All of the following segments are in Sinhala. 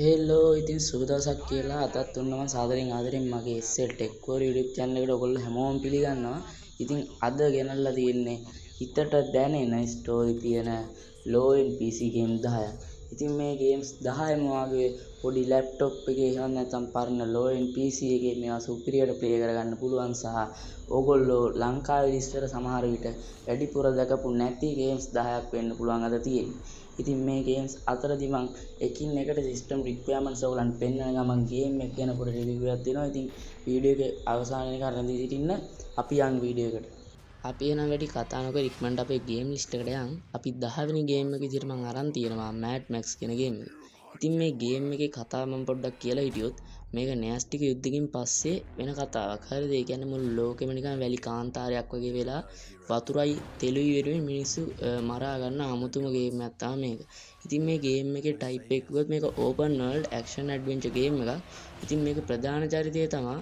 හෙලෝ ඉතින් සුබ දවසක් කියලා අදත් ඔන්න මම සාදරයෙන් ආදරෙන් මගේ SL Tech Core YouTube channel එකට ඔයගොල්ලෝ හැමෝම පිළිගන්නවා. ඉතින් අද ගෙනල්ලා තියෙන්නේ හිතට දැනෙන ස්ටෝරි තියෙන low end PC game 10ක්. ඉතින් මේ games 10ම වාගේ පොඩි laptop එකේ එහෙම නැත්නම් පරණ low end PC එකේ මේවා සුපිරියට play කරගන්න පුළුවන් සහ ඕගොල්ලෝ ලංකාවේ ඉස්සර සමහර විට වැඩිපුර දැකපු නැති games 10ක් වෙන්න පුළුවන් අද තියෙන්නේ. ඉතින් මේ games අතරදී මම එකින් එකට system requirements ඔයගලන්ට පෙන්වන ගමන් game එක ගැන පොඩි review එකක් දෙනවා. ඉතින් වීඩියෝ එක අවසාන වෙනකන් රැඳී සිටින්න. අපි යන් වීඩියෝ එකට. අපි එන වැඩි කතා නොකර ඉක්මනට අපේ game list එකට යන්. අපි 10 වෙනි game එක විදිහට මම අරන් තියෙනවා Mad Max කියන game එක. ඉතින් මේ game එකේ කතාව මම පොඩ්ඩක් කියලා හිටියොත් මේක න්‍යෂ්ටික යුද්ධකින් පස්සේ වෙන කතාවක්. හරිද? ඒ කියන්නේ මුළු ලෝකෙම නිකන් වැලි කාන්තාරයක් වගේ වෙලා වතුරයි තෙලුයි වෙනුවෙන් මිනිස්සු මරා ගන්න අමුතුම ගේම් එකක් තමයි මේක. ඉතින් මේ ගේම් එකේ ටයිප් එක කිව්වොත් මේක open world action adventure game එකක්. ඉතින් මේක ප්‍රධාන චරිතය තමයි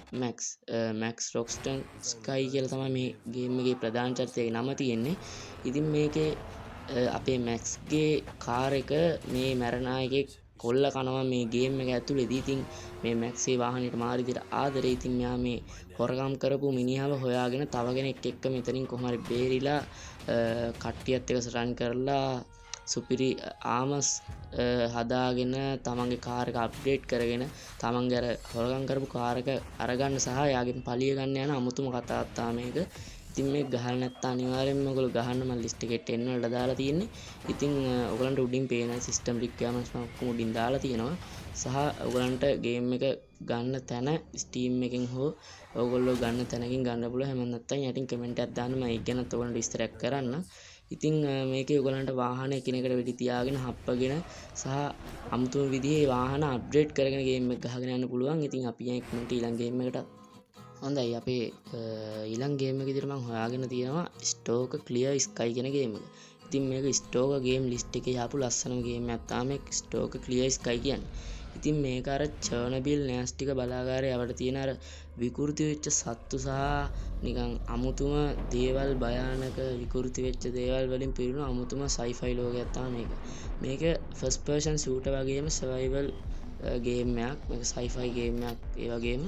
Max Rockstar Sky කියලා තමයි මේ ගේම් එකේ ප්‍රධාන චරිතයේ නම තියෙන්නේ. ඉතින් මේකේ අපේ Max ගේ කාර් එක මේ මැරනායකෙක් කොල්ල කනවා මේ ගේම් එක ඇතුළේදී. ඉතින් මේ මැක්සේ වාහනේට මාරි විදිහට ආදරේ. ඉතින් මෙයා මේ හොරකම් කරපු මිනිහව හොයාගෙන තව කෙනෙක් එක්ක මෙතනින් කොහොම හරි බේරිලා කට්ටියත් එක්ක රන් කරලා සුපිරි ආමස් හදාගෙන තමන්ගේ කාර් එක අප්ඩේට් කරගෙන තමන්ගේ අර හොරකම් කරපු කාර් එක අරගන්න සහ යාගෙන් පලිය ගන්න යන අමුතුම කතාවක් තමයි මේක. ඉතින් මේක ගහලා නැත්නම් අනිවාර්යෙන්ම ඔයගොල්ලෝ ගහන්න මම ලිස්ට් එකේ 10 වලට දාලා තියෙන්නේ. ඉතින් ඔයගලන්ට උඩින් පේන සිස්ටම් රික්වයර්මන්ට්ස් මම ඔක්කොම උඩින් දාලා තියෙනවා. සහ ඔයගලන්ට ගේම් එක ගන්න තැන Steam එකෙන් හෝ ඔයගොල්ලෝ ගන්න තැනකින් ගන්න පුළුවන්. හැම නැත්නම් යටින් කමෙන්ට් එකක් දාන්න මම ඒක ගැනත් ඔයගලන්ට විස්තරයක් කරන්න. ඉතින් මේකේ ඔයගලන්ට වාහන එකිනෙකට වෙඩි තියාගෙන හප්පගෙන සහ අමුතුම විදිහේ වාහන අප්ඩේට් කරගෙන ගේම් එක ගහගෙන යන්න පුළුවන්. ඉතින් අපි ඉක්මනට ඊළඟ ගේම් එකට හොඳයි. අපේ ඊළඟ ගේම් එක විදිහට මම හොයාගෙන තියෙනවා ස්ටෝක ක්ලියර් ස්කයි කියන ගේම් එක. ඉතින් මේක ස්ටෝක ගේම් ලිස්ට් එකේ ආපු ලස්සනම ගේම් එකක් තමයි ස්ටෝක ක්ලියර් ස්කයි කියන්නේ. ඉතින් මේක අර චර්නබිල් න්‍යෂ්ටික බලාගාරයේ අපිට තියෙන අර විකෘති වෙච්ච සත්තු සහ නිකන් අමුතුම දේවල් භයානක විකෘති වෙච්ච දේවල් වලින් පිරුණු අමුතුම සයිෆයි ලෝකයක් තමයි මේක. මේක ෆස්ට් පර්සන් ෂූටර් වගේම සර්වයිවල් ගේම් එකක්. මේක සයිෆයි ගේම් එකක්. ඒ වගේම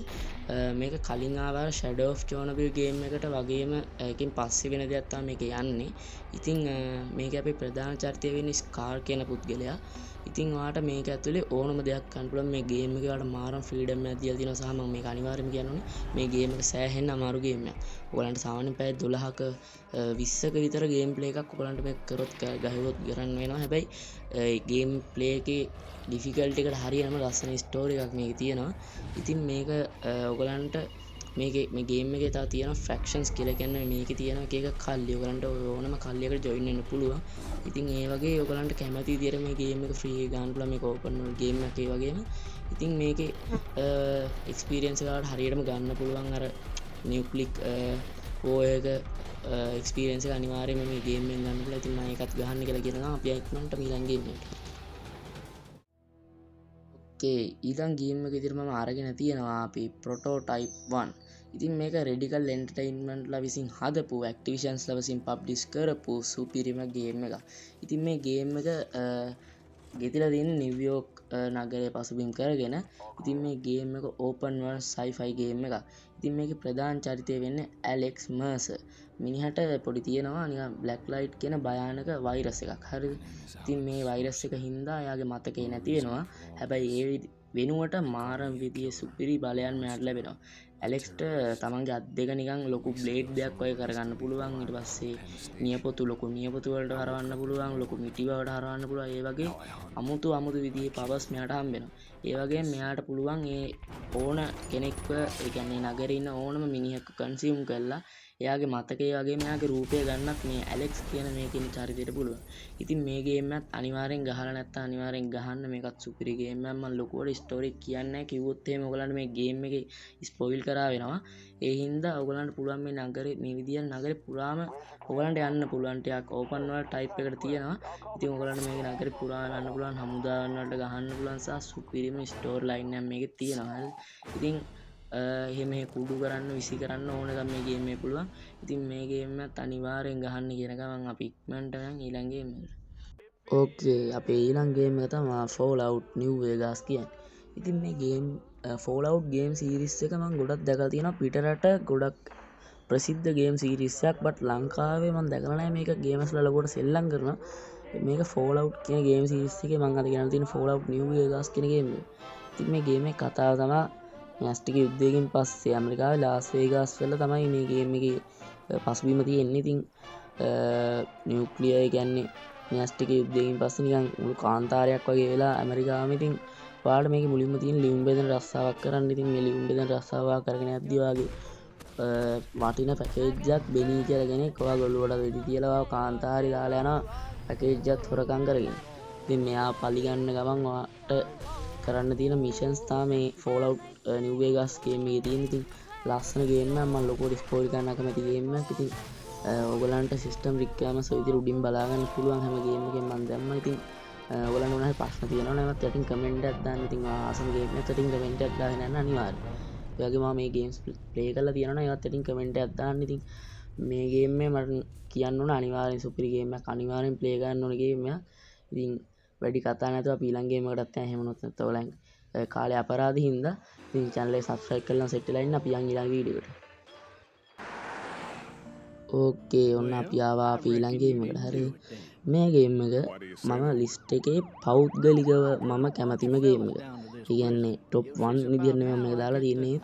මේක කලින් ආවා Shadow of Chernobyl ගේම් එකට වගේම එකකින් පස්සේ වෙන දෙයක් තමයි මේක යන්නේ. ඉතින් මේක අපේ ප්‍රධාන චරිතය වෙන්නේ ස්කාර් කියන පුද්ගලයා. ඉතින් ඔයාට මේක ඇතුලේ ඕනම දෙයක් කරන්න පුළුවන්. මේ ගේම් එකේ ඔයාලට මාරම් ෆ්‍රීඩම් එකක් දීලා තියෙනවා සහ මම මේක අනිවාර්යයෙන්ම කියන්න ඕනේ. මේ ගේම් එක සෑහෙන්න අමාරු ගේම් එකක්. ඔයාලන්ට සාමාන්‍යයෙන් පැය 12ක 20ක විතර ගේම් ප්ලේ එකක් ඔයාලන්ට මේක කරොත් ගහුවොත් කරන්න වෙනවා. හැබැයි ගේම් ප්ලේ එකේ ඩිෆිකල්ටි එකට හරියනම ලස්සන ස්ටෝරි එකක් මේකේ තියෙනවා. ඉතින් මේක ඔයගලන්ට මේ ගේම් එකේ තව තියෙනවා ෆ්‍රැක්ෂන්ස් කියලා කියන්නේ මේකේ තියෙන එක කල්ලි. ඔයගලන්ට ඕනම කල්ලියකට ජොයින් වෙන්න පුළුවන්. ඉතින් ඒ වගේ ඔයගලන්ට කැමති විදිහට මේ ගේම් එක ෆ්‍රී ගන්න පුළුවන්. මේක ඕපන් වර්ල්ඩ් ගේම් එකක් ඒ වගේම. ඉතින් මේකේ එක්ස්පීරියන්ස් එකකට හරියටම ගන්න පුළුවන් අර නියුක්ලික් ඕ එක එක්ස්පීරියන්ස් එක අනිවාර්යයෙන්ම මේ ගේම් එකෙන් ගන්න පුළුවන්. ඉතින් මම ඒකත් ගහන්න කියලා කියනවා. අපි ඉක්මනට ඊළඟ ගේම් එකට. ඊළඟ ගේම් එක විදිහට මම අරගෙන තියෙනවා අපි ප්‍රොටෝටයිප් 1. ඉතින් මේක රෙඩිකල් එන්ටර්ටේන්මන්ට්ලා විසින් හදපු ඇක්ටිවිෂන්ස්ලා විසින් පබ්ලිෂ් කරපු සුපිරිම ගේම් එකක්. ඉතින් මේ ගේම් එක ගෙතිලා තියෙන්නේ නිව්යෝක් නගරය පසුබිම් කරගෙන. ඉතින් මේ ගේම් එක ඕපන් වර්ල්ඩ් සයිෆයි ගේම් එකක්. ඉතින් මේකේ ප්‍රධාන චරිතය වෙන්නේ ඇලෙක්ස් මර්සර්. මිනිහට පොඩි තියෙනවා නිකන් බ්ලැක් ලයිට් කියන භයානක වෛරස් එකක්. හරිද? ඉතින් මේ වෛරස් එක හින්දා එයාගේ මතකේ නැති වෙනවා. හැබැයි ඒ වෙනුවට මාරම් විදියේ සුපිරි බලයන් මෙයාට ලැබෙනවා. ඇලෙක්ස්ට තමන්ගේ අත් දෙක නිකන් ලොකු බ්ලේඩ් දෙයක් වගේ කරගන්න පුළුවන්. ඊට පස්සේ නියපොතු ලොකු නියපොතු වලට හරවන්න පුළුවන්. ලොකු මිටි වලට හරවන්න පුළුවන්. ඒ වගේ අමුතු විදිහේ පවර්ස් මෙයාට හම්බ වෙනවා. ඒ වගේම මෙයාට පුළුවන් ඒ ඕන කෙනෙක්ව ඒ කියන්නේ නගරේ ඉන්න ඕනම මිනිහෙක්ව කන්සියුම් කරලා එයාගේ මතකයේ වගේම එයාගේ රූපය ගන්නත් මේ ඇලෙක්ස් කියන මේ කියන චරිතයට පුළුවන්. ඉතින් මේ ගේම් එකත් අනිවාර්යෙන් ගහලා නැත්නම් අනිවාර්යෙන් ගහන්න. මේකත් සුපිරි ගේම් එකක්. මම ලොකුවට ස්ටෝරි කියන්නේ නැහැ. කිව්වොත් එහෙම ඔයගලන්ට මේ ගේම් එකේ ස්පොයිල් කරා වෙනවා. ඒ හින්දා ඔයගලන්ට පුළුවන් මේ නගරේ මේ විදියට නගරේ පුරාම ඔයගලන්ට යන්න පුළුවන්. ටිකක් ඕපන් වර්ල්ඩ් ටයිප් එකට තියෙනවා. ඉතින් ඔයගලන්ට මේක නගරේ පුරාම යන්න පුළුවන්. හමුදාවන් වලට ගහන්න පුළුවන් සහ සුපිරිම ස්ටෝරි ලයින් එකක් මේකේ තියෙනවා. හරි. ඉතින් එහෙම කුඩු කරන්න විසි කරන්න ඕනකම් මේ ගේම් එකේ පුළුවන්. ඉතින් මේ ගේම් එකත් අනිවාර්යෙන් ගහන්න කියන ගමන් අපි ඉක්මනට යන් ඊළඟ ගේම් එකට. ඕකේ අපේ ඊළඟ ගේම් එක තමයි Fallout New Vegas කියන්නේ. ඉතින් මේ ගේම් ෆෝලවුට් ගේම් සීරිස් එක මම ගොඩක් දැකලා තියෙනවා පිටරට ගොඩක් ප්‍රසිද්ධ ගේම් සීරීස් එකක් බට් ලංකාවේ මම දැකලා නැහැ මේක ගේමර්ස්ලා ලොකුවට සෙල්ලම් කරනවා මේක ෆෝලවුට් කියන ගේම් සීරීස් එකේ මම අද ගෙනල්ලා තියෙන ෆෝලවුට් නිව් වෙගාස් කියන ගේම් එක. ඉතින් මේ ගේම් එකේ කතාව තමයි න්‍යෂ්ටික යුද්ධයකින් පස්සේ ඇමරිකාවේ ලාස් වේගාස් වල තමයි මේ ගේම් එකේ පසුබිම තියෙන්නේ. ඉතින් නියුක්ලියර් කියන්නේ න්‍යෂ්ටික යුද්ධයකින් පස්සේ නිකන් මුළු කාන්තාරයක් වගේ වෙලා ඇමරිකාවම ඉතින් ඔයාලට මේකේ මුලින්ම තියෙන ලියුම් බෙදෙන රස්සාවක් කරන්න. ඉතින් මේ ලියුම් බෙදෙන රස්සාව කරගෙන යද්දී වාගේ වටින පැකේජ් එකක් බෙනී කියලා කෙනෙක් ඔයා ගොල්ලෝට වෙඩි තියලා ඔයා කාන්තාරේ දාලා යනවා පැකේජ් එකත් හොරකම් කරගෙන. ඉතින් මෙයා පලි ගන්න ගමන් ඔයාට කරන්න තියෙන මිෂන්ස් තමයි මේ ෆෝලවුට් නිව් වෙගාස් ගේම් එකේ තියෙන. ඉතින් ලස්සන ගේම් එකක් මම ලොකුවට ස්පෝයිල් කරන්න කැමති ගේම් එකක්. ඉතින් ඔයගලන්ට සිස්ටම් රික්වයර්මන්ට්ස් විදිහට උඩින් බලා ගන්න පුළුවන් හැම ගේම් එකෙන් මම දැම්මා. ඉතින් ඔයගලන්ට මොනවා හරි ප්‍රශ්න තියෙනවා නම් ඒවත් යටින් කමෙන්ට් එකක් දාන්න. ඉතින් ආසම ගේම් එකක් යටින් කමෙන්ට් එකක් දාගෙන යන්න අනිවාර්යයෙන්. ඒ වගේම මම මේ ගේම්ස් ප්ලේ කරලා තියෙනවා නම් ඒවත් යටින් කමෙන්ට් එකක් දාන්න. ඉතින් මේ ගේම් එක මට කියන්න ඕන අනිවාර්යෙන් සුපිරි ගේම් එකක්. අනිවාර්යෙන් ප්ලේ කරන්න ඕන ගේම් එකක්. ඉතින් වැඩි කතා නැතුව අපි ඊළඟ ගේම් එකටත් යන්න. එහෙම නැත්නම් ඔයගලන් කාලේ අපරාධ හින්දා ඉතින් channel එක subscribe කරලා සෙට් වෙලා ඉන්න. අපි යන් ඊළඟ වීඩියෝ එකට. ඕකේ ඔන්න අපි ආවා ඊළඟ ගේම් එකට. හරිද? මේ ගේම් එක මම ලිස්ට් එකේ පෞද්ගලිකව මම කැමතිම ගේම් එක. ඒ කියන්නේ top 1 විදියට නෙමෙයි මම මේක දාලා තියෙන්නේ.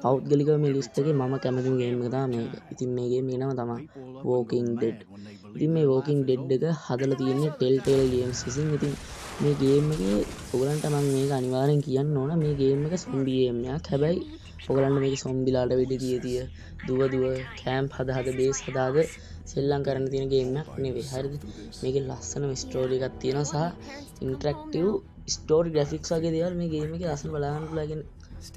පෞද්ගලිකව මේ ලිස්ට් එකේ මම කැමතිම ගේම් එක තමයි මේක. ඉතින් මේ ගේම් එකේ නම තමයි Walking Dead. ඉතින් මේ Walking Dead එක හදලා තියෙන්නේ Telltale Games විසින්. ඉතින් මේ ගේම් එකේ ඔයගලන්ට මම මේක අනිවාර්යෙන් කියන්න ඕන මේ ගේම් එක zombie ගේම් එකක්. හැබැයි ඔයගලන්ට මේක zombieලාට වෙඩි තිය දුව කැම්ප් හද බේස් හදාද සෙල්ලම් කරන්න තියෙන ගේම් එකක් නෙවෙයි. හරිද? මේකේ ලස්සනම ස්ටෝරි එකක් තියෙනවා සහ ඉන්ටරැක්ටිව් ස්ටෝරි ග්‍රැෆික්ස් වගේ දේවල් මේ ගේම් එකේ ලස්සන බලා ගන්න පුළුවන්.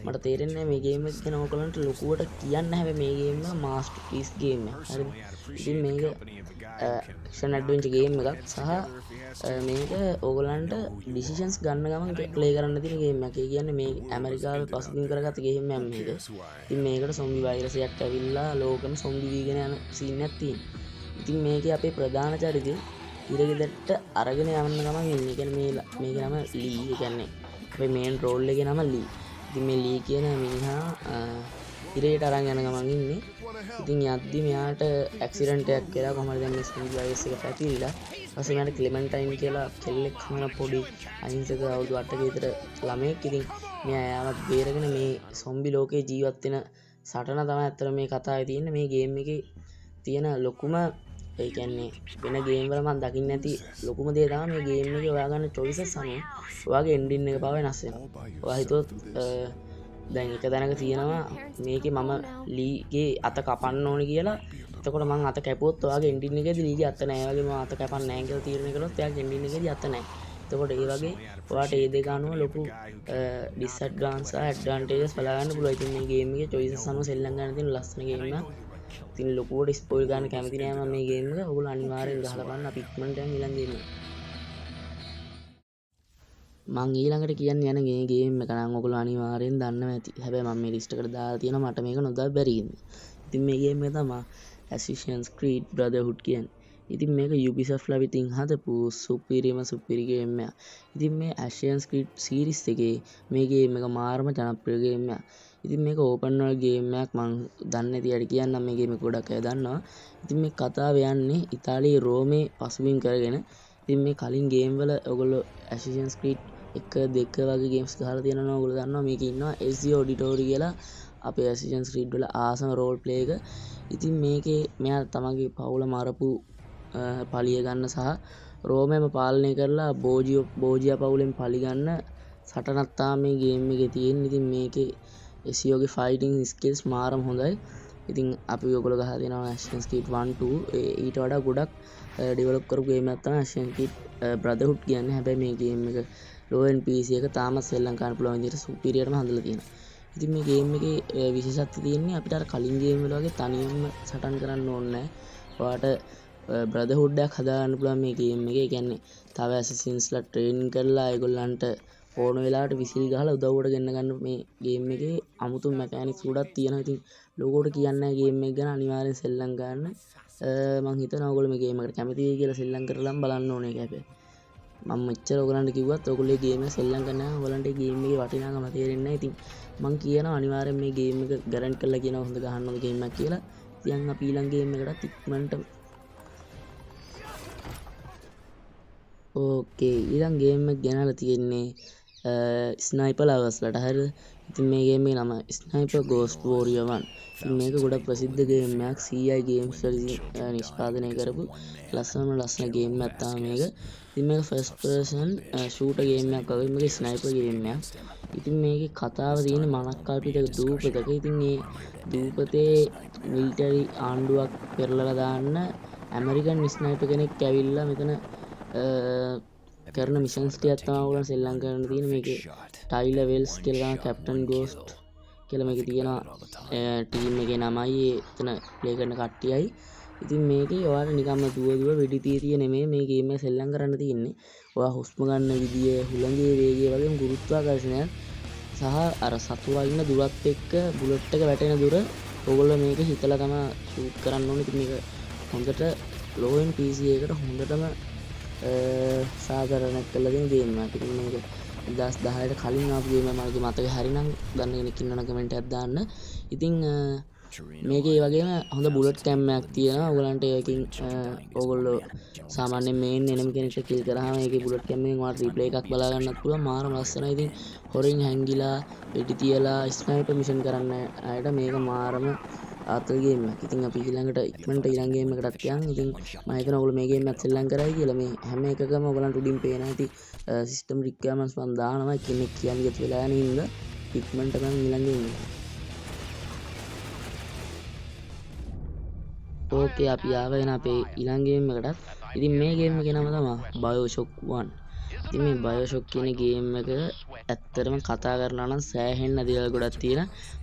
මට තේරෙන්නේ නැහැ මේ ගේම් එක ගැන ඔයගලන්ට ලොකුවට කියන්න. හැබැයි මේ ගේම් එක මාස්ටර්පීස් ගේම් එකක්. හරිද? ඉතින් මේක ඇක්ෂන් ඇඩ්වෙන්චර් ගේම් එකක් සහ මේක ඕගලන්ට ඩිසිෂන්ස් ගන්න ගමන් ප්ලේ කරන්න තියෙන ගේම් එකක්. ඒ කියන්නේ මේ ඇමරිකාවේ පසුබිම් කරගත්ත ගේම් එකක් මේක. ඉතින් මේකට සොම්බි වෛරස් එකක් ඇවිල්ලා ලෝකෙම සොම්බි වීගෙන යන සීන් එකක් තියෙනවා. ඉතින් මේකේ අපේ ප්‍රධාන චරිතය ඉරගෙදරට අරගෙන යන්න ගමන් ඉන්නේ. ඒ කියන්නේ මේකේ නම ලී. ඒ කියන්නේ අපේ මේන් රෝල් එකේ නම ලී. ඉතින් මේ ලී කියන මිනිහා ඉරේට අරන් යන ගමන් ඉන්නේ. ඉතින් යද්දි මෙයාට ඇක්සිඩන්ට් එකක් වෙලා කොහමද දැන් මේ සොම්බි වෛරස් එක පැතිරිලා ඊපස්සේ මෙයාට ක්ලෙමන්ටයින් කියලා කෙල්ලෙක් හම්න පොඩි අහිංසක අවුරුදු 8ක විතර ළමයෙක්. ඉතින් මෙයා යාවත් බේරගෙන මේ සොම්බි ලෝකේ ජීවත් වෙන සටන තමයි අතර මේ කතාවේ තියෙන්නේ. මේ ගේම් එකේ තියෙන ලොකුම ඒ කියන්නේ වෙන ගේම් වල මම දකින්න නැති ලොකුම දේ තමයි මේ ගේම් එකේ ඔයා ගන්න choices අනුව ඔයාගේ එන්ඩින් එක පාව වෙනස් වෙනවා. ඔයා හිතුවොත් දැන් එක තැනක තියෙනවා මේකේ මම ලීගේ අත කපන්න ඕනේ කියලා. එතකොට මං අත කැපුවොත් ඔයාගේ එන්ඩින් එකේදී ලීගේ අත නැහැ වගේ මම අත කපන්න නැහැ කියලා තීරණය කළොත් එයාගේ එන්ඩින් එකේදී අත නැහැ. එතකොට ඒ වගේ ඔයාට ඒ දෙක අනුව ලොකු ඩිස්ඇඩ්වාන්ටේජ් සහ ඇඩ්වාන්ටේජස් බලා ගන්න පුළුවන්. ඉතින් මේ ගේම් එකේ choices අනුව සෙල්ලම් ගන්න තියෙන ලස්සන ගේම් එකක්. ඉතින් ලොකුවට ස්පොයිල් ගන්න කැමති නෑ මම මේ ගේම් එක. ඔයගොල්ලෝ අනිවාර්යෙන් ගහලා බලන්න. අපි ඉක්මනට යන් ඊළඟ ගේම් එක. මං ඊළඟට කියන්න යන මේ ගේම් එක නම් ඔයගොල්ලෝ අනිවාර්යෙන් දන්නවා ඇති. හැබැයි මම මේ ලිස්ට් එකට දාලා තියෙනවා මට මේක නොදා බැරි ඉන්නේ. ඉතින් මේ ගේම් එක තමයි Assassin's Creed Brotherhood කියන්නේ. ඉතින් මේක Ubisoft ලා විසින් හදපු සුපිරි ගේම් එකක්. ඉතින් මේ Assassin's Creed series එකේ මේ ගේම් එක මාරම ජනප්‍රිය ගේම් එකක්. ඉතින් මේක ඕපන් වර්ල්ඩ් ගේම් එකක්. මං දන්නේ නැති අය කියන්නම් මේ ගේම් එක ගොඩක් අය දන්නවා. ඉතින් මේ කතාව යන්නේ ඉතාලියේ රෝමේ පසුබිම් කරගෙන. ඉතින් මේ කලින් ගේම් වල ඔයගොල්ලෝ Assassin's Creed 1 2 වගේ ගේම්ස් ගහලා තියෙනවා. ඔයගොල්ලෝ දන්නවා මේකේ ඉන්නවා Ezio Auditore කියලා අපේ Assassin's Creed වල ආසම රෝල් ප්ලේ එක. ඉතින් මේකේ මෙයා තමන්ගේ පවුල මරපු පලිය ගන්න සහ රෝමෙම පාලනය කරලා බෝජියා පවුලෙන් පලි ගන්න සටනක් තමයි මේ ගේම් එකේ තියෙන්නේ. ඉතින් මේකේ එසියෝගේ ෆයිටිං ස්කිල්ස් මාරම හොඳයි. ඉතින් අපි ඔයගොල්ලෝ ගහලා දෙනවා Assassin's Creed 1 2 ඊට වඩා ගොඩක් ඩෙවලොප් කරපු ගේම් එකක් තමයි Assassin's Creed Brotherhood කියන්නේ. හැබැයි මේ ගේම් එක low end PC එක තාමත් සෙල්ලම් කරන්න පුළුවන් විදිහට සුපිරියර්ම හදලා තියෙනවා. ඉතින් මේ ගේම් එකේ විශේෂත්වය තියෙන්නේ අපිට අර කලින් ගේම් වල වගේ තනියම සටන් කරන්න ඕනේ නැහැ. ඔයාට Brotherhood එකක් හදාගන්න පුළුවන් මේ ගේම් එකේ. ඒ කියන්නේ තව Assassins ලා ට්‍රේනින් කරලා ඒගොල්ලන්ට ඕන වෙලාවට විසිල් ගහලා උදව්වට ගෙන්න ගන්න මේ ගේම් එකේ අමුතු මෙකැනික්ස් ගොඩක් තියෙනවා. ඉතින් ලෝකෝට කියන්නේ නැහැ ගේම් එක ගැන අනිවාර්යෙන් සෙල්ලම් ගන්න. මං හිතනවා ඔයගොල්ලෝ මේ ගේම් එකට කැමති වෙයි කියලා සෙල්ලම් කරලම් බලන්න ඕනේ ඒක හැබැයි. මම මෙච්චර ඔයගලන්ට කිව්වත් ඔයගොල්ලෝ මේ ගේම් එක සෙල්ලම් කරන්න නම් ඔයගලන්ට මේ ගේම් එකේ වටිනාකම තේරෙන්නේ නැහැ. ඉතින් මං කියනවා අනිවාර්යෙන් මේ ගේම් එක ගැරන්ට් කරලා කියනවා හොඳ ගහන්න ඕන ගේම් එකක් කියලා. ඉතින් අපි ඊළඟ ගේම් එකටත් ඉක්මනට ඕකේ ඊළඟ ගේම් එක ගෙනල්ලා තියෙන්නේ ස්නයිපර් ලවර්ස්ලට හරිද. ඉතින් මේ ගේම් එකේ නම ස්නයිපර් ගෝස්ට් වෝරියර් 1. ඉතින් මේක ගොඩක් ප්‍රසිද්ධ ගේම් එකක්. CI ගේම්ස් වලින් නිෂ්පාදනය කරපු ලස්සන ගේම් එකක් තමයි මේක. ඉතින් මේක ෆස්ට් පර්සන් ෂූටර් ගේම් එකක් වගේ. මේක ස්නයිපර් ගේම් එකක්. ඉතින් මේකේ කතාව තියෙන්නේ මනක්කල්පිත දූපතක. ඉතින් මේ දූපතේ මිලිටරි ආණ්ඩුවක් පෙරලලා දාන්න ඇමරිකන් ස්නයිපර් කෙනෙක් ඇවිල්ලා මෙතන කරන මිෂන්ස් ටිකක් තමයි ඔයගොල්ලන් සෙල්ලම් කරන්න තියෙන. මේකේ ටයිලර් වෙල්ස් කියලා කැප්ටන් ගෝස්ට් කියලා මේකේ තියෙන ටීම් එකේ නමයි එතන ප්ලේ කරන කට්ටියයි. ඉතින් මේකේ ඔයාලා නිකම්ම දුව වෙඩි තිය නෙමෙයි මේ ගේම් එක සෙල්ලම් කරන්න තියෙන්නේ. ඔයා හුස්ම ගන්න විදිය, හුළඟේ වේගය වගේම ගුරුත්වාකර්ෂණය සහ අර සතුරා ඉන්න දුරත් එක්ක බුලට් එක වැටෙන දුර ඔයගොල්ලෝ මේක හිතලා තමයි ෂූට් කරන්න ඕනේ. ඉතින් මේක හොඳට low end PC එකකට හොඳටම සාධාරණයක් කරලා දෙන ගේම් එකක්. ඉතින් මේක 2010ට කලින් ආපු ගේම් එකක් මගේ මතකේ හරිනම් දන්න කෙනෙක් ඉන්නවනම් කමෙන්ට් එකක් දාන්න. ඉතින් මේකේ ඒ වගේම හොඳ බුලට් කැම් එකක් තියෙනවා. ඔයගලන්ට ඒකකින් ඔයගොල්ලෝ සාමාන්‍යයෙන් මේන් එනම කෙනෙක්ට කිල් කරාම ඒකේ බුලට් කැම් එකෙන් ඔයාලට රීප්ලේ එකක් බලා ගන්නත් පුළුවන්. මාරම ලස්සනයි. ඉතින් හොරින් හැංගිලා වෙඩි තියලා ස්නයිපර් මිෂන් කරන්න අයට මේක මාරම ආතල් ගේම් එකක්. ඉතින් අපි ඊළඟට ඉක්මනට ඊළඟ ගේම් එකටත් යන්. ඉතින් මම හිතනවා ඔයගොල්ලෝ මේ ගේම් එකත් සෙල්ලම් කරයි කියලා. මේ හැම එකකම ඔයගලන්ට උඩින් පේන ඇති සිස්ටම් රික්වයර්මන්ට්ස් මම දානවා. කෙනෙක් කියන්නේ ඉත වෙලා යන ඉන්න ඉක්මනට මම ඊළඟ ගේම් එක. ඕකේ අපි ආවෙන අපේ ඊළඟ ගේම් එකටත්. ඉතින් මේ ගේම් එකේ නම තමයි BioShock 1. ඉතින් මේ BioShock කියන ගේම් එක ඇත්තටම කතා කරනවා නම් සෑහෙන්න දේවල් ගොඩක් තියෙන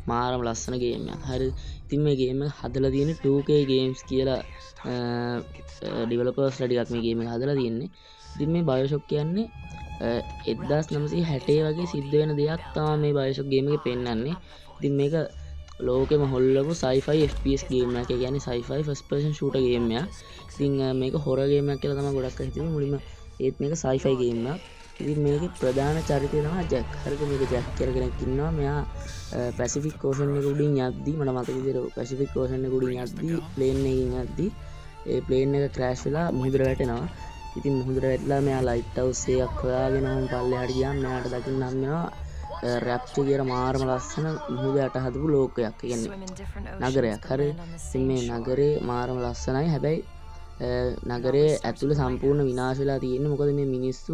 මාරම ලස්සන ගේම් එකක්. හරි. ඉතින් මේ ගේම් එක හදලා තියෙන්නේ 2K Games කියලා ඩෙවලොපර්ස්ලා ටිකක් මේ ගේම් එක හදලා තියෙන්නේ. ඉතින් මේ BioShock කියන්නේ 1960 වගේ සිද්ධ වෙන දෙයක් තමයි මේ BioShock ගේම් එකේ පෙන්නන්නේ. ඉතින් මේක ලෝකෙම හොල්ලපු sci-fi FPS ගේම් එකක්. ඒ කියන්නේ sci-fi first person shooter game එකක්. ඉතින් මේක horror ගේම් එකක් කියලා තමයි ගොඩක් අය හිතන්නේ මුලින්ම. ඒත් මේක sci-fi ගේම් එකක්. ඉතින් මේකේ ප්‍රධාන චරිතය තමයි ජැක්. හරිද? මේක ජැක් කියලා කෙනෙක් ඉන්නවා. මෙයා පැසිෆික් ඕෂන් එක උඩින් යද්දි මට මතක විදිහට පැසිෆික් ඕෂන් එක උඩින් යද්දි ප්ලේන් එකකින් යද්දි ඒ ප්ලේන් එක ක්‍රෑෂ් වෙලා මුහුදට වැටෙනවා. ඉතින් මුහුදට වැටලා මෙයා ලයිට් හවුස් එකක් හොයාගෙන පල්ලෙහාට ගියාම මෙයාට දකින්න හම් වෙනවා රැප්චර් කියන මාරම ලස්සන මුහුද යට හදපු ලෝකයක්. ඒ කියන්නේ නගරයක්. හරි. ඉතින් මේ නගරේ මාරම ලස්සනයි. හැබැයි නගරේ ඇතුළේ සම්පූර්ණ විනාශ වෙලා තියෙන්නේ. මොකද මේ මිනිස්සු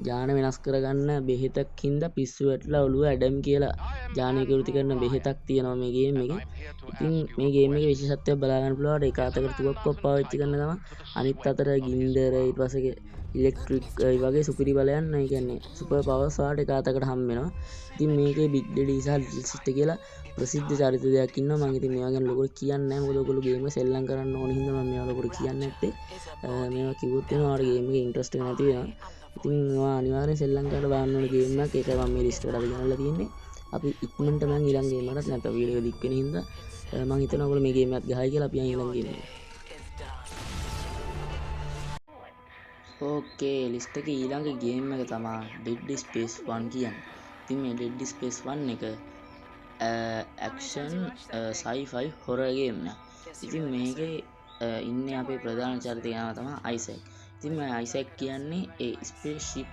ජාන වෙනස් කරගන්න බෙහෙතක් හින්දා පිස්සු වැටලා ඔළුව ඇඩම් කියලා ජාන විකෘති කරන බෙහෙතක් තියෙනවා මේ ගේම් එකේ. ඉතින් මේ ගේම් එකේ විශේෂත්වයක් බලා ගන්න පුළුවන්. ඒක අතකට තුවක්කුවක් පාවිච්චි කරන ගමන් අනිත් අතට ගින්දර ඊට පස්සේ ඉලෙක්ට්‍රික් ඒ වගේ සුපිරි බලයන් ඒ කියන්නේ සුපර් පවර්ස් වලට එක අතකට හම් වෙනවා. ඉතින් මේකේ බිග් ඩෙඩි සහ ලිටල් සිස්ටර් කියලා ප්‍රසිද්ධ චරිත දෙයක් ඉන්නවා. මම ඉතින් මේවා ගැන ලොකුට කියන්නේ නැහැ. මොකද ඔයගොල්ලෝ ගේම් එක සෙල්ලම් කරන්න ඕන හින්දා මම මේවා ලොකුට කියන්නේ නැත්තේ. මේවා කිව්වොත් වෙනවා ඔයාලට ගේම් එකේ ඉන්ට්‍රස්ට් එක නැති වෙනවා. ඉතින් ඔයා අනිවාර්යෙන් සෙල්ලම් කරලා බලන්න ඕන ගේම් එකක්. ඒකයි මම මේ ලිස්ට් එකට අපි ගෙනල්ලා තියෙන්නේ. අපි ඉක්මනට මම ඊළඟ ගේම් එකකට නැත්නම් වීඩියෝ එක දික් වෙන හින්දා මම හිතනවා ඔයගොල්ලෝ මේ ගේම් එකත් ගහයි කියලා අපි ඊළඟ ගේම් එක. ඕකේ ලිස්ට් එකේ ඊළඟ ගේම් එක තමයි Dead Space 1 කියන්නේ. ඉතින් මේ Dead Space 1 එක ඇක්ෂන් sci-fi horror ගේම් එකක්. ඉතින් මේකේ ඉන්නේ අපේ ප්‍රධාන චරිතය තමයි අයිසැක්. ඉතින් මේ අයිසැක් කියන්නේ ඒ ස්පේස්ෂිප්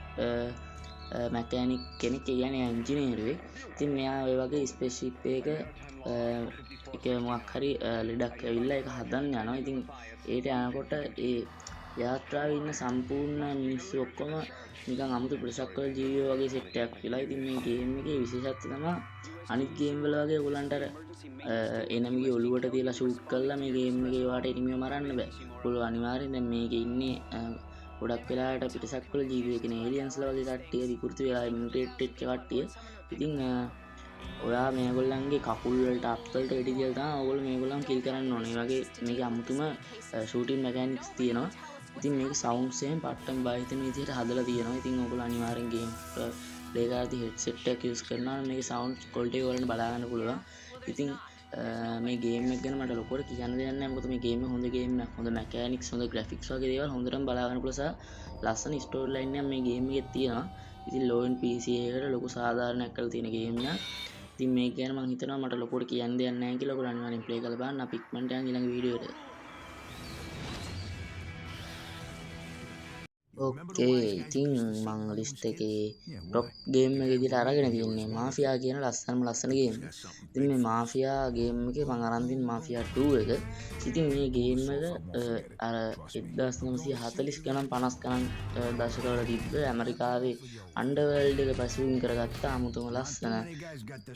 මැකැනික් කෙනෙක්. ඒ කියන්නේ එන්ජිනියරුවෙක්. ඉතින් මෙයා ඔය වගේ ස්පේස්ෂිප් එක මොකක් හරි ලෙඩක් ඇවිල්ලා ඒක හදන්න යනවා. ඉතින් ඒට යනකොට ඒ යාත්‍රාවේ ඉන්න සම්පූර්ණ මිනිස්සු ඔක්කොම නිකන් අමුතු ප්‍රසක්වල ජීවියෝ වගේ සෙට් එකක් වෙලා. ඉතින් මේ ගේම් එකේ විශේෂත්වය තමයි අනිත් ගේම් වල වගේ ඔයගලන්ට අර එනමිගේ ඔළුවට තියලා ෂූට් කරලා මේ ගේම් එකේ වාට එනිමිව මරන්න බෑ. ඔයගොල්ලෝ අනිවාර්යෙන් දැන් මේකේ ඉන්නේ ගොඩක් වෙලාවට පිටසක්වල ජීවියෝ කියන ඒලියන්ස්ලා වගේ කට්ටිය විකෘති වෙලා මියුටේට් වෙච්ච කට්ටිය. ඉතින් ඔයා මේගොල්ලන්ගේ කකුල් වලට අත් වලට වෙඩි තියලා තමයි ඔයගොල්ලෝ මේගොල්ලන් කිල් කරන්න ඕනේ. ඒ වගේ මේකේ අමුතුම ෂූටින් මෙකැනික්ස් තියෙනවා. ඉතින් මේක සවුන්ඩ්ස් එකෙන් පට්ටම් බය හිතෙන විදිහට හදලා තියෙනවා. ඉතින් ඔයගොල්ලෝ අනිවාර්යෙන් ගේම් ප්ලේ කරද්දී හෙඩ්සෙට් එකක් යූස් කරනවා නම් මේකේ සවුන්ඩ් ක්වොලිටි එක වලට බලා ගන්න පුළුවන්. ඉතින් මේ ගේම් එක ගැන මට ලොකුවට කියන්න දෙයක් නැහැ. මොකද මේ ගේම් එක හොඳ ගේම් එකක්. හොඳ මෙකැනික්ස්, හොඳ ග්‍රැෆික්ස් වගේ දේවල් හොඳටම බලා ගන්න පුළුවන්. සහ ලස්සන ස්ටෝරි ලයින් එකක් මේ ගේම් එකේ තියෙනවා. ඉතින් low end PC එකකට ලොකු සාධාරණයක් කරලා තියෙන ගේම් එකක්. ඉතින් මේක ගැන මම හිතනවා මට ලොකුවට කියන්න දෙයක් නැහැ කියලා. ඔයගොල්ලෝ අනිවාර්යෙන් ප්ලේ කරලා බලන්න. අපි ඉක්මනට යන ඊළඟ වීඩියෝ එකට. ඕකේ ඉතින් මං ලිස්ට් එකේ ටොප් ගේම් එක විදිහට අරගෙන තියන්නේ මාෆියා කියන ලස්සන ගේම්. ඉතින් මේ මාෆියා ගේම් එකේ මං අරන් තින්නේ මාෆියා 2 එක. ඉතින් මේ ගේම් එක අර 1940 ගණන් 50 ගණන් දශකවල තිබ්බ ඇමරිකාවේ අන්ඩර්වර්ල්ඩ් එක පසුබිම් කරගත්ත අමුතුම ලස්සන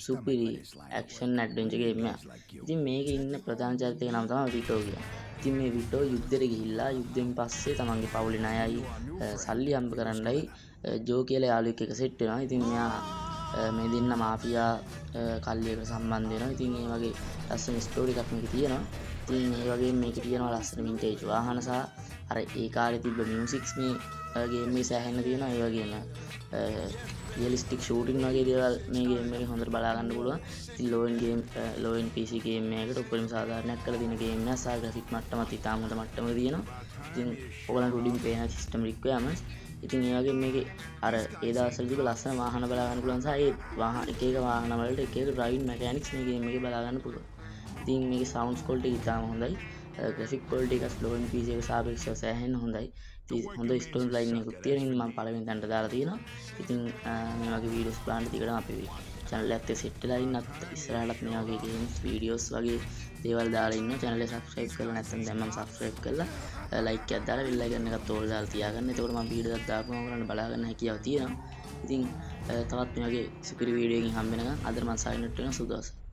සුපිරි ඇක්ෂන් ඇඩ්වෙන්චර් ගේම් එකක්. ඉතින් මේකේ ඉන්න ප්‍රධාන චරිතය නම තමයි විටෝ කියන්නේ. ඉතින් මේ විටෝ යුද්ධෙට ගිහිල්ලා යුද්ධෙන් පස්සේ තමන්ගේ පවුලේ ණයයි සල්ලි හම්බ කරන්නයි ජෝ කියලා යාළුවෙක් එක සෙට් වෙනවා. ඉතින් මෙයා මේ දෙන්න මාෆියා කල්ලියකට සම්බන්ධ වෙනවා. ඉතින් මේ වගේ ලස්සන ස්ටෝරි එකක් මේකේ තියෙනවා. ඉතින් මේ වගේ මේකේ තියෙනවා ලස්සන වින්ටේජ් වාහන සහ අර ඒ කාලේ තිබ්බ මියුසික්ස් මේ ගේම් එකේ සෑහෙන්න තියෙනවා. ඒ වගේම රියලිස්ටික් ෂූටින් වගේ දේවල් මේ ගේම් එකේ හොඳට බලා ගන්න පුළුවන්. ඉතින් low end PC ගේම් එකකට උපරිම සාධාරණයක් කරලා තියෙන ගේම් එකක් සහ ග්‍රැෆික් මට්ටමත් ඉතාම හොඳ මට්ටමක තියෙනවා. ඉතින් ඔයගලන්ට උඩින් පේන සිස්ටම් රික්වයර්මන්ට්ස්. ඉතින් ඒ වගේ මේකේ අර ඒ දවස්වල තිබ්බ ලස්සන වාහන බලා ගන්න පුළුවන් සහ ඒ එක වාහන වලට එක ඩ්‍රයිවිංగ్ මෙකැනික්ස් මේ ගේම් එකේ බලා ගන්න පුළුවන්. ඉතින් මේකේ සවුන්ඩ්ස් ක්වොලිටි ඉතාම හොඳයි. ග්‍රැෆික් ක්වොලිටි එක low end PC එකට සාපේක්ෂව සෑහෙන්න හොඳයි. ඉතින් හොඳ ස්ටෝරි ලයින් එකක් තියෙන ඉතින් මම පළවෙනි තැනට දාලා තියෙනවා. ඉතින් මේ වගේ වීඩියෝස් බලන්න දිගටම අපේ channel එකත් එක්ක සෙට් වෙලා ඉන්නත් ඉස්සරහටත් මේ වගේ ගේම්ස් වීඩියෝස් වගේ දේවල් දාලා ඉන්න channel එක subscribe කරලා නැත්නම් දැන් මම subscribe කරලා like එකක් දාලා bell icon එකත් ඕල් දාලා තියාගන්න. එතකොට මම වීඩියෝ එකක් දාපුවම ඔයගලන්ට බලා ගන්න හැකියාව තියෙනවා. ඉතින් තවත් මේ වගේ සුපිරි වීඩියෝ එකකින් හම්බ වෙනකන් අද මම sign out වෙනවා. සුබ දවසක්.